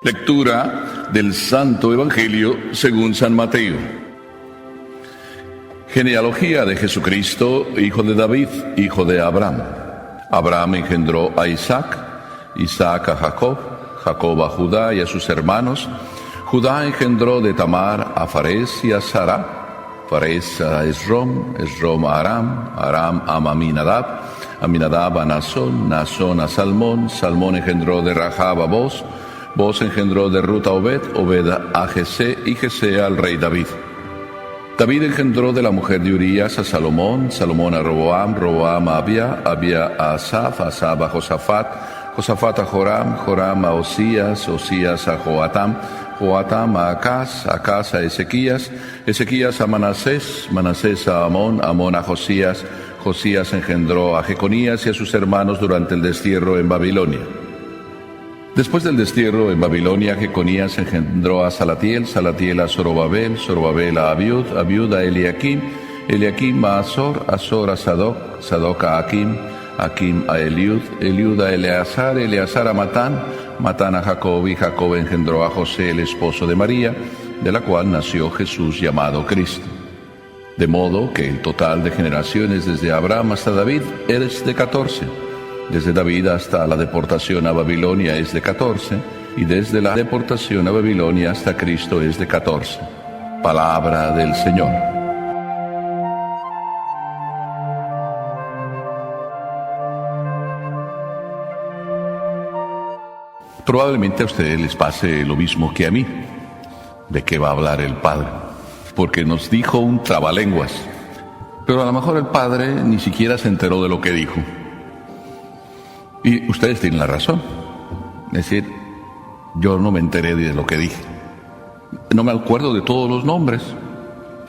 Lectura del Santo Evangelio según San Mateo. Genealogía de Jesucristo, hijo de David, hijo de Abraham. Abraham engendró a Isaac, Isaac a Jacob, Jacob a Judá y a sus hermanos. Judá engendró de Tamar a Farés y a Sara, Farés a Esrom, Esrom a Aram, Aram a Aminadab, Aminadab a Nasón, Nasón a Salmón, Salmón engendró de Rahab a Boz, Boz engendró de Rut a Obed, Obed a Jesé y Jesé al rey David. David engendró de la mujer de Urías a Salomón, Salomón a Roboam, Roboam a Abia, Abia a Asaf, Asaf a Josafat, Josafat a Joram, Joram a Osías, Osías a Joatam, Joatam a Acaz, Acaz a Ezequías, Ezequías a Manasés, Manasés a Amón, Amón a Josías, Josías engendró a Jeconías y a sus hermanos durante el destierro en Babilonia. Después del destierro en Babilonia, Jeconías engendró a Salatiel, Salatiel a Zorobabel, Zorobabel a Abiud, Abiud a Eliakim, Eliakim a Azor, Azor a Sadoc, Sadoc a Akim, Akim a Eliud, Eliud a Eleazar, Eleazar a Matán, Matán a Jacob y Jacob engendró a José, el esposo de María, de la cual nació Jesús llamado Cristo. De modo que el total de generaciones desde Abraham hasta David es de 14. Desde David hasta la deportación a Babilonia es de 14, y desde la deportación a Babilonia hasta Cristo es de 14. Palabra del Señor. Probablemente a ustedes les pase lo mismo que a mí. ¿De qué va a hablar el Padre? Porque nos dijo un trabalenguas. Pero a lo mejor el Padre ni siquiera se enteró de lo que dijo. Y ustedes tienen la razón. Es decir, yo no me enteré de lo que dije. No me acuerdo de todos los nombres.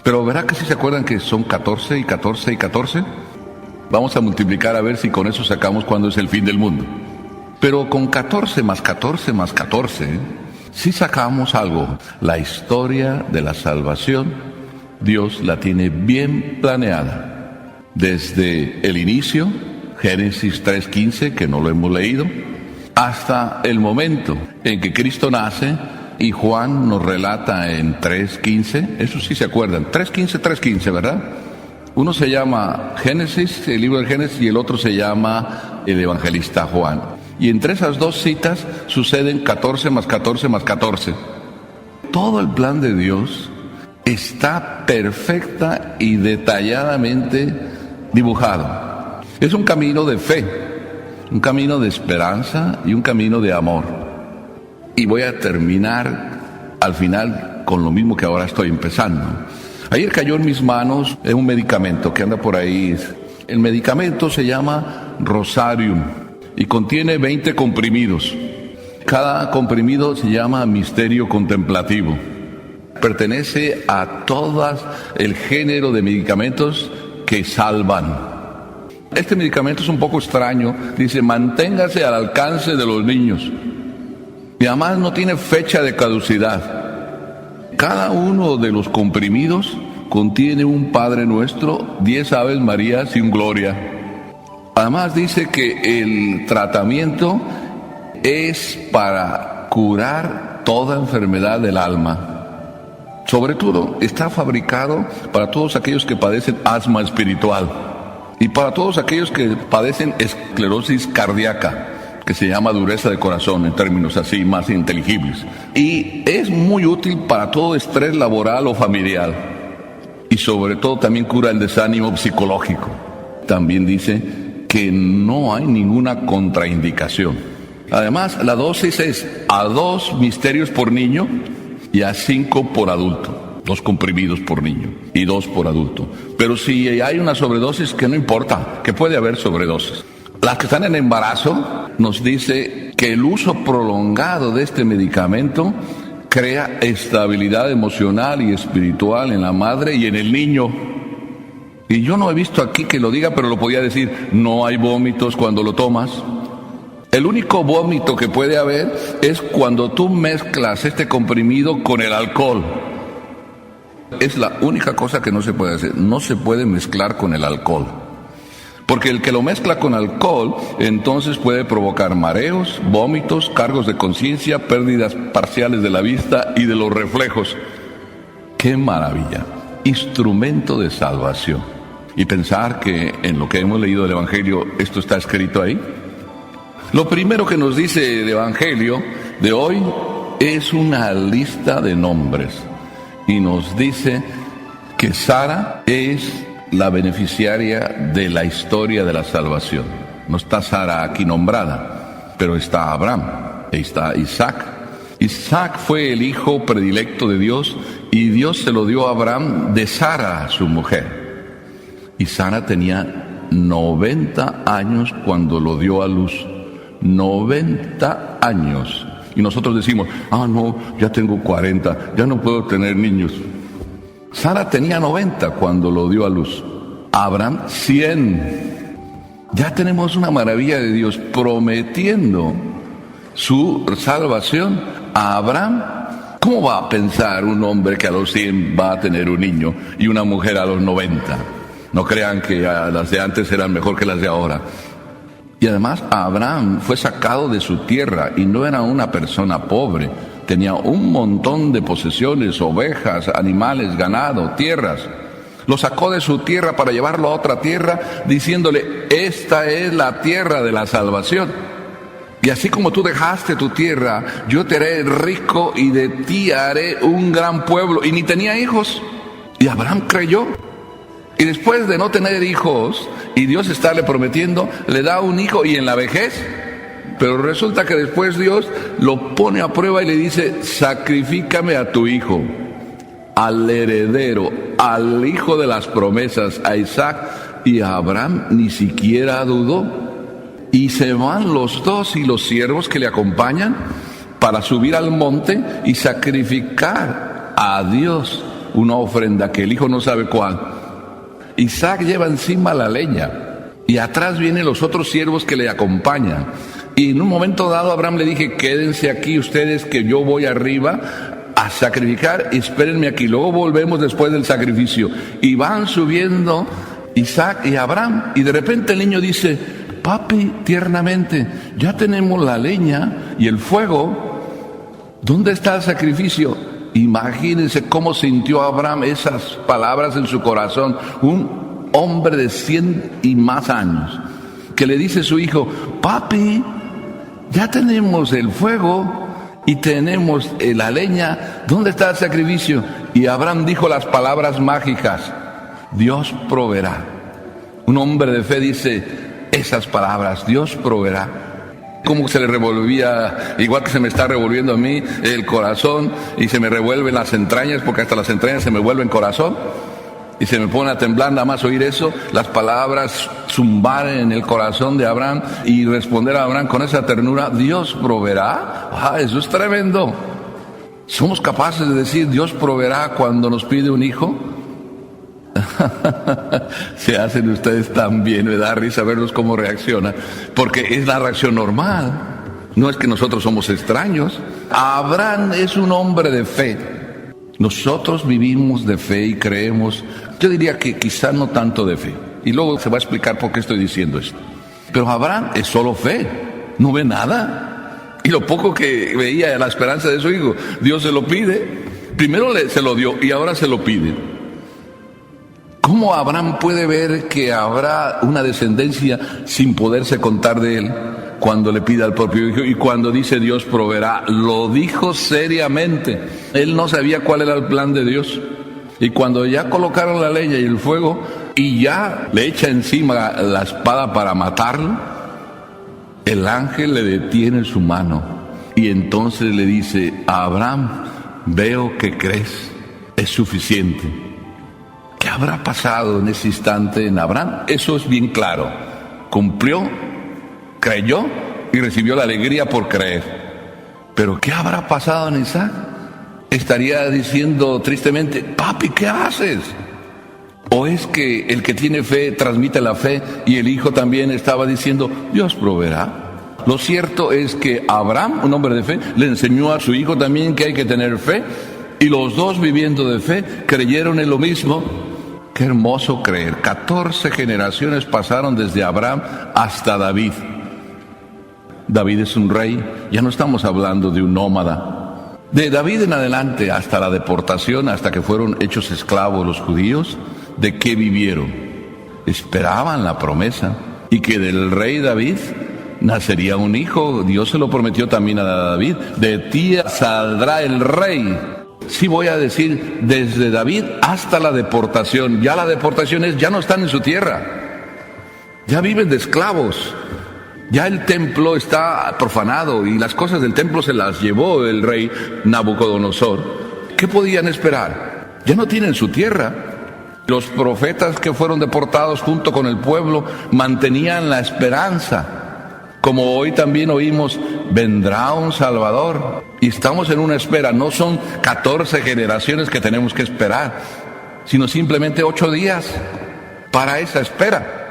Pero ¿verdad que sí se acuerdan que son 14 y 14 y 14? Vamos a multiplicar a ver si con eso sacamos cuándo es el fin del mundo. Pero con 14 más 14 más 14, sí sacamos algo. La historia de la salvación, Dios la tiene bien planeada. Desde el inicio, Génesis 3:15, que no lo hemos leído, hasta el momento en que Cristo nace y Juan nos relata en 3:15, eso sí se acuerdan, 3:15, ¿verdad? Uno se llama Génesis, el libro de Génesis, y el otro se llama el evangelista Juan. Y entre esas dos citas suceden 14 más 14 más 14. Todo el plan de Dios está perfecta y detalladamente dibujado. Es un camino de fe, un camino de esperanza y un camino de amor. Y voy a terminar al final con lo mismo que ahora estoy empezando. Ayer cayó en mis manos un medicamento que anda por ahí. El medicamento se llama Rosarium y contiene 20 comprimidos. Cada comprimido se llama Misterio Contemplativo. Pertenece a todo el género de medicamentos que salvan. Este medicamento es un poco extraño. Dice, manténgase al alcance de los niños. Y además no tiene fecha de caducidad. Cada uno de los comprimidos contiene un Padre Nuestro, 10 Aves Marías y un Gloria. Además dice que el tratamiento es para curar toda enfermedad del alma. Sobre todo está fabricado para todos aquellos que padecen asma espiritual y para todos aquellos que padecen esclerosis cardíaca, que se llama dureza de corazón en términos así más inteligibles. Y es muy útil para todo estrés laboral o familiar. Y sobre todo también cura el desánimo psicológico. También dice que no hay ninguna contraindicación. Además, la dosis es a 2 misterios por niño y a 5 por adulto. 2 comprimidos por niño y 2 por adulto. Pero si hay una sobredosis, que no importa, que puede haber sobredosis. Las que están en embarazo, nos dice que el uso prolongado de este medicamento crea estabilidad emocional y espiritual en la madre y en el niño. Y yo no he visto aquí que lo diga, pero lo podía decir, no hay vómitos cuando lo tomas. El único vómito que puede haber es cuando tú mezclas este comprimido con el alcohol. Es la única cosa que no se puede hacer, no se puede mezclar con el alcohol. Porque el que lo mezcla con alcohol, entonces puede provocar mareos, vómitos, cargos de conciencia, pérdidas parciales de la vista y de los reflejos. ¡Qué maravilla! Instrumento de salvación. Y pensar que en lo que hemos leído del Evangelio, esto está escrito ahí. Lo primero que nos dice el Evangelio de hoy es una lista de nombres. Y nos dice que Sara es la beneficiaria de la historia de la salvación. No está Sara aquí nombrada, pero está Abraham, y está Isaac. Isaac fue el hijo predilecto de Dios y Dios se lo dio a Abraham de Sara, su mujer. Y Sara tenía 90 años cuando lo dio a luz. 90 años. Y nosotros decimos, no, ya tengo 40, ya no puedo tener niños. Sara tenía 90 cuando lo dio a luz. Abraham 100. Ya tenemos una maravilla de Dios prometiendo su salvación a Abraham. ¿Cómo va a pensar un hombre que a los 100 va a tener un niño y una mujer a los 90? No crean que las de antes eran mejor que las de ahora. Y además Abraham fue sacado de su tierra y no era una persona pobre. Tenía un montón de posesiones, ovejas, animales, ganado, tierras. Lo sacó de su tierra para llevarlo a otra tierra, diciéndole, esta es la tierra de la salvación. Y así como tú dejaste tu tierra, yo te haré rico y de ti haré un gran pueblo. Y ni tenía hijos. Y Abraham creyó. Y después de no tener hijos, y Dios estarle prometiendo, le da un hijo y en la vejez. Pero resulta que después Dios lo pone a prueba y le dice, sacrifícame a tu hijo, al heredero, al hijo de las promesas, a Isaac. Y Abraham ni siquiera dudó. Y se van los dos y los siervos que le acompañan para subir al monte y sacrificar a Dios una ofrenda que el hijo no sabe cuál. Isaac lleva encima la leña y atrás vienen los otros siervos que le acompañan. Y en un momento dado Abraham le dije, quédense aquí ustedes que yo voy arriba a sacrificar, espérenme aquí, luego volvemos después del sacrificio. Y van subiendo Isaac y Abraham y de repente el niño dice, papi, tiernamente, ya tenemos la leña y el fuego, ¿dónde está el sacrificio? Imagínense cómo sintió Abraham esas palabras en su corazón. Un hombre de 100 y más años, que le dice a su hijo, papi, ya tenemos el fuego y tenemos la leña, ¿dónde está el sacrificio? Y Abraham dijo las palabras mágicas, Dios proveerá. Un hombre de fe dice esas palabras, Dios proveerá. Como se le revolvía, igual que se me está revolviendo a mí el corazón y se me revuelven las entrañas, porque hasta las entrañas se me vuelven corazón y se me pone a temblar nada más oír eso, las palabras zumbar en el corazón de Abraham y responder a Abraham con esa ternura, Dios proveerá. Eso es tremendo. ¿Somos capaces de decir Dios proveerá cuando nos pide un hijo? Se hacen ustedes también, me da risa verlos cómo reaccionan, porque es la reacción normal, no es que nosotros somos extraños. Abraham es un hombre de fe, nosotros vivimos de fe y creemos, yo diría que quizá no tanto de fe, y luego se va a explicar por qué estoy diciendo esto, pero Abraham es solo fe, no ve nada, y lo poco que veía la esperanza de su hijo, Dios se lo pide, primero se lo dio y ahora se lo pide. ¿Cómo Abraham puede ver que habrá una descendencia sin poderse contar de él cuando le pide al propio hijo? Y cuando dice Dios proveerá, lo dijo seriamente. Él no sabía cuál era el plan de Dios. Y cuando ya colocaron la leña y el fuego y ya le echa encima la espada para matarlo, el ángel le detiene su mano y entonces le dice, Abraham, veo que crees, es suficiente. ¿Qué habrá pasado en ese instante en Abraham? Eso es bien claro. Cumplió, creyó y recibió la alegría por creer. Pero ¿qué habrá pasado en Isaac? Estaría diciendo tristemente, papi, ¿qué haces? ¿O es que el que tiene fe transmite la fe y el hijo también estaba diciendo, Dios proveerá? Lo cierto es que Abraham, un hombre de fe, le enseñó a su hijo también que hay que tener fe. Y los dos viviendo de fe creyeron en lo mismo Qué hermoso creer. 14 generaciones pasaron desde Abraham hasta David. David es un rey, ya no estamos hablando de un nómada. De David en adelante hasta la deportación, hasta que fueron hechos esclavos los judíos, ¿de qué vivieron? Esperaban la promesa y que del rey David nacería un hijo. Dios se lo prometió también a David: de ti saldrá el rey. Sí, voy a decir, desde David hasta la deportación. Ya la deportación es, ya no están en su tierra, ya viven de esclavos. Ya el templo está profanado y las cosas del templo se las llevó el rey Nabucodonosor. ¿Qué podían esperar? Ya no tienen su tierra. Los profetas que fueron deportados junto con el pueblo mantenían la esperanza. Como hoy también oímos, vendrá un Salvador. Y estamos en una espera. No son 14 generaciones que tenemos que esperar, sino simplemente 8 días para esa espera.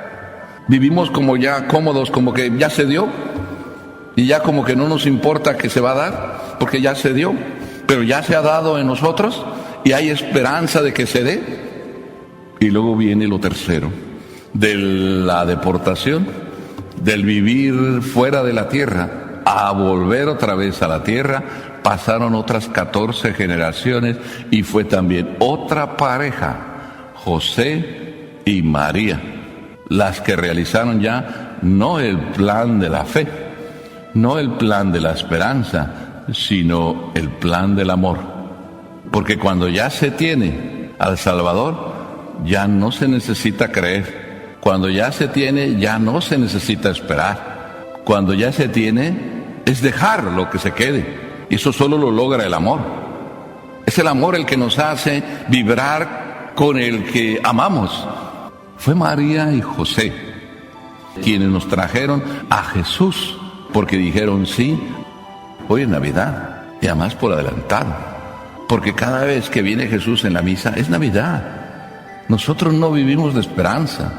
Vivimos como ya cómodos, como que ya se dio. Y ya como que no nos importa que se va a dar, porque ya se dio. Pero ya se ha dado en nosotros y hay esperanza de que se dé. Y luego viene lo tercero, de la deportación, del vivir fuera de la tierra a volver otra vez a la tierra. Pasaron otras 14 generaciones y fue también otra pareja, José y María, las que realizaron ya no el plan de la fe, no el plan de la esperanza, sino el plan del amor. Porque cuando ya se tiene al Salvador, ya no se necesita creer. Cuando ya se tiene, ya no se necesita esperar. Cuando ya se tiene, es dejar lo que se quede. Y eso solo lo logra el amor. Es el amor el que nos hace vibrar con el que amamos. Fue María y José quienes nos trajeron a Jesús, porque dijeron sí, hoy es Navidad, y además por adelantado. Porque cada vez que viene Jesús en la misa, es Navidad. Nosotros no vivimos de esperanza.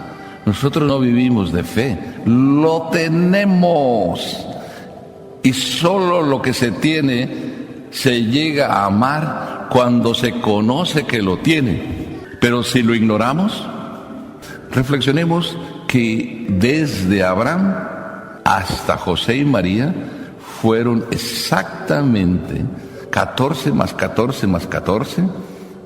Nosotros no vivimos de fe, lo tenemos. Y solo lo que se tiene se llega a amar cuando se conoce que lo tiene. Pero si lo ignoramos, reflexionemos que desde Abraham hasta José y María fueron exactamente 14 más 14 más 14,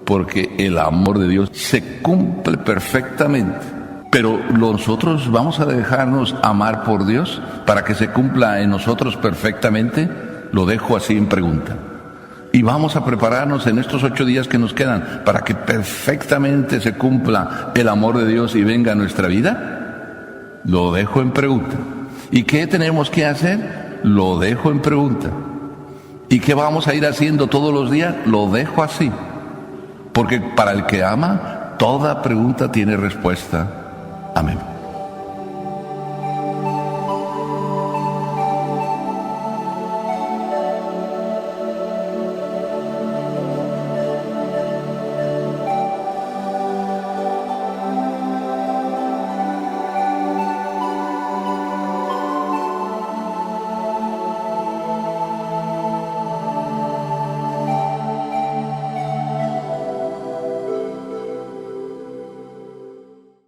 porque el amor de Dios se cumple perfectamente. Pero nosotros vamos a dejarnos amar por Dios para que se cumpla en nosotros perfectamente. Lo dejo así en pregunta. Y vamos a prepararnos en estos 8 días que nos quedan para que perfectamente se cumpla el amor de Dios y venga a nuestra vida. Lo dejo en pregunta. ¿Y qué tenemos que hacer? Lo dejo en pregunta. ¿Y qué vamos a ir haciendo todos los días? Lo dejo así. Porque para el que ama, toda pregunta tiene respuesta. Amén.